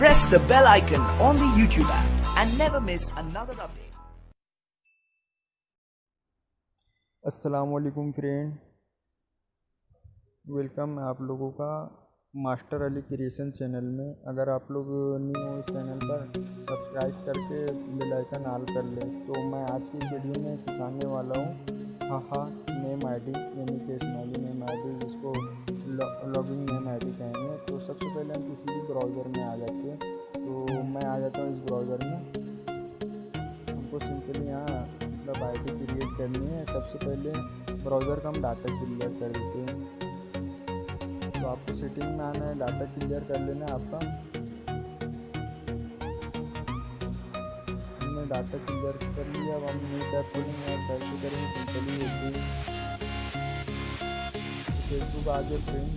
press the bell icon on the YouTube app and never miss another update. अस्सलामुअलैकुम friend, welcome है आप लोगों का मास्टर अली क्रिएशन चैनल में। अगर आप लोग न्यू हो इस चैनल पर सब्सक्राइब करके बेल आइकन ऑल कर लें। तो मैं आज की इस वीडियो में सिखाने वाला हूँ हाहा नेम आईडी, यानी कि स्माइली नेम आईडी, जिसको लॉगिन नेम आईडी कहेंगे। तो सबसे पहले हम किसी भी ब्राउज़र में आ जाते हैं। तो मैं आ जाता हूँ इस ब्राउज़र में। हमको सिंपली यहाँ मतलब आईडी क्रिएट करनी है। सबसे पहले ब्राउज़र का हम डाटा क्लियर कर देते हैं। तो आपको सेटिंग में आना है, डाटा क्लियर कर लेना है आपका। हमने डाटा क्लियर कर लिया। अब हम न्यू टैब खोलेंगे, सर्च करेंगे सिंपली फेसबुक आ गया फ्रेंड।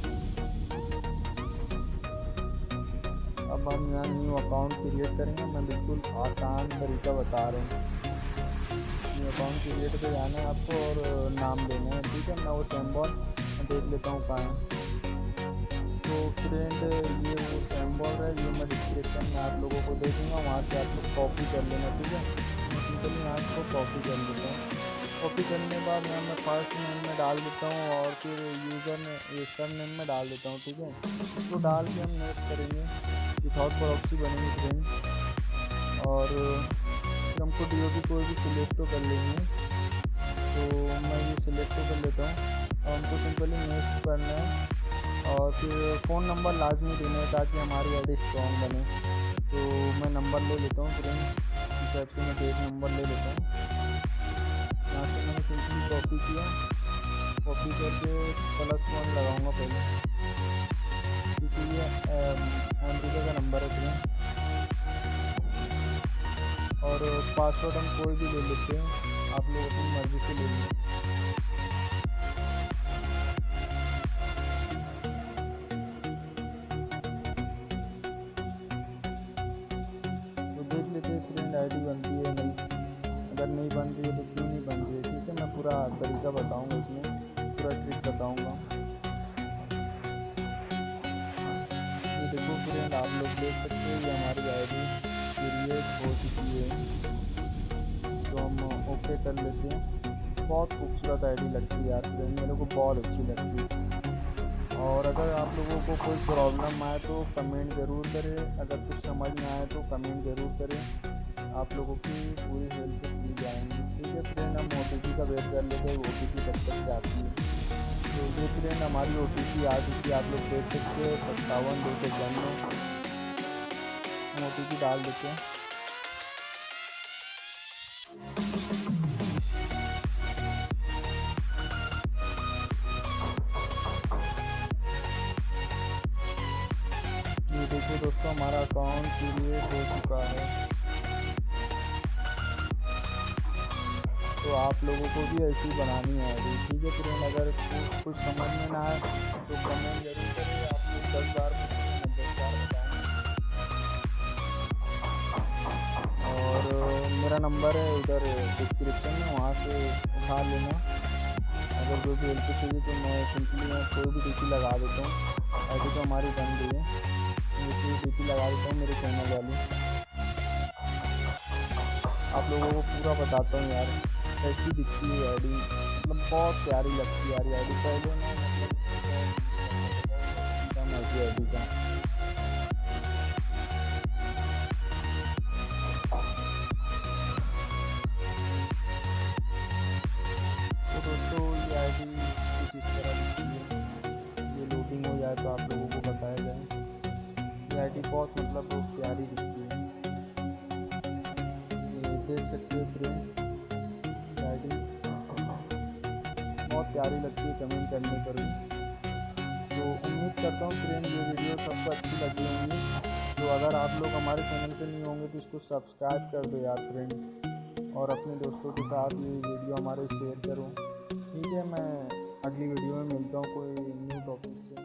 अब हम यहाँ न्यू अकाउंट क्रिएट करेंगे। मैं बिल्कुल आसान तरीका बता रहा हूँ। न्यू अकाउंट क्रिएट पे जाना है आपको और नाम देना है, ठीक है। मैं वो सिंबल देख लेता हूँ कहाँ है। तो फ्रेंड ये वो सिंबल है, ये मैं डिस्क्रिप्शन में आप लोगों को दे दूँगा, वहाँ से आप लोग कॉपी कर लेना, ठीक है। मैं सिंपली यहाँ इसको कॉपी कर लेता हूँ। कॉपी करने के बाद मैं फर्स्ट नेम में डाल देता हूँ और फिर यूज़र ने सर नेम में डाल देता हूँ, ठीक है। इसको डाल के हम नेक्स्ट करेंगे। विथआउट प्रॉक्सी बनेगी फ्रेंड। और फिर हमको डीओपी कोई भी सिलेक्ट कर लेंगे। तो मैं ये सिलेक्ट कर लेता हूँ और हमको सिंपली नेक्स्ट करना है। और फिर फ़ोन नंबर लाजमी देना है ताकि हमारी आईडी स्ट्रॉन्ग बने। तो मैं नंबर ले लेता हूँ फ्रेंड, इस ऐप से मैं एक नंबर ले लेता हूँ। यहाँ से मैंने सिंपली कॉपी किया, कॉपी करके +1 लगाऊंगा पहले, क्योंकि ये अमेरिका का नंबर है फ्रेंड। और पासवर्ड हम कोई भी ले लेते हैं, आप लोग अपनी मर्ज़ी से ले लें। तो देख लेते हैं फ्रेंड आईडी बनती है नहीं। अगर नहीं बन रही है तो क्यों नहीं बन रही है, ठीक है। मैं पूरा तरीका बताऊंगा, इसमें पूरा ट्रिक बताऊंगा। ये देखो फ्रेंड, आप लोग देख सकते हैं ये हमारी आईडी क्रिएट हो चुकी है। तो हम ओके कर लेते हैं। बहुत खूबसूरत आईडी लगती है यार फ्रेंड, मेरे को बहुत अच्छी लगती है। और अगर आप लोगों को कोई प्रॉब्लम आए तो कमेंट ज़रूर करें। अगर कुछ समझ में आए तो कमेंट ज़रूर करें, आप लोगों की पूरी हेल्प की जाएंगी, ठीक है फ्रेंड। हम OTP का वेट कर लेते हैं, OTP कब तक आती है। तो ये फ्रेंड हमारी OTP आ चुकी है, आप लोग देख सकते हैं 57,292। हम OTP डाल देते हैं। ये देखिए दोस्तों, हमारा अकाउंट क्रिएट हो चुका है। तो आप लोगों को भी ऐसी बनानी है आईडी, ठीक है फ्रेंड। अगर कुछ समझ में ना आए तो कमेंट जरूर करें। आप लोग 10 बार पूछें, 10 बार बताएंगे। और मेरा नंबर है उधर डिस्क्रिप्शन में, वहाँ से उठा लेना। अगर जो भी हेल्प चाहिए तो मैं सिंपली कोई भी DP लगा देता हूँ। आईडी तो हमारी बन गई है, इसलिए DP लगा देता हूँ मेरे चैनल वाली। आप लोगों को पूरा बताता हूँ यार, कैसी दिखती है आईडी, मतलब बहुत प्यारी लगती है यार आईडी। पहले ना मतलब ऐसी आईडी का। तो दोस्तों ये आईडी कुछ इस तरह दिखती है। ये लोडिंग हो जाए तो आप लोगों को बताया जाए। ये आईडी बहुत मतलब प्यारी दिखती है, ये देख सकते हैं फ्रेंड। आईडी बहुत प्यारी लगती है कमेंट करने पर भी। तो उम्मीद करता हूँ फ्रेंड ये वीडियो सबको अच्छी लगी होंगी। तो अगर आप लोग हमारे चैनल पे नहीं होंगे तो इसको सब्सक्राइब कर दो यार फ्रेंड, और अपने दोस्तों के साथ ये वीडियो हमारे शेयर करो, ठीक है। मैं अगली वीडियो में मिलता हूँ कोई न्यू टॉपिक से।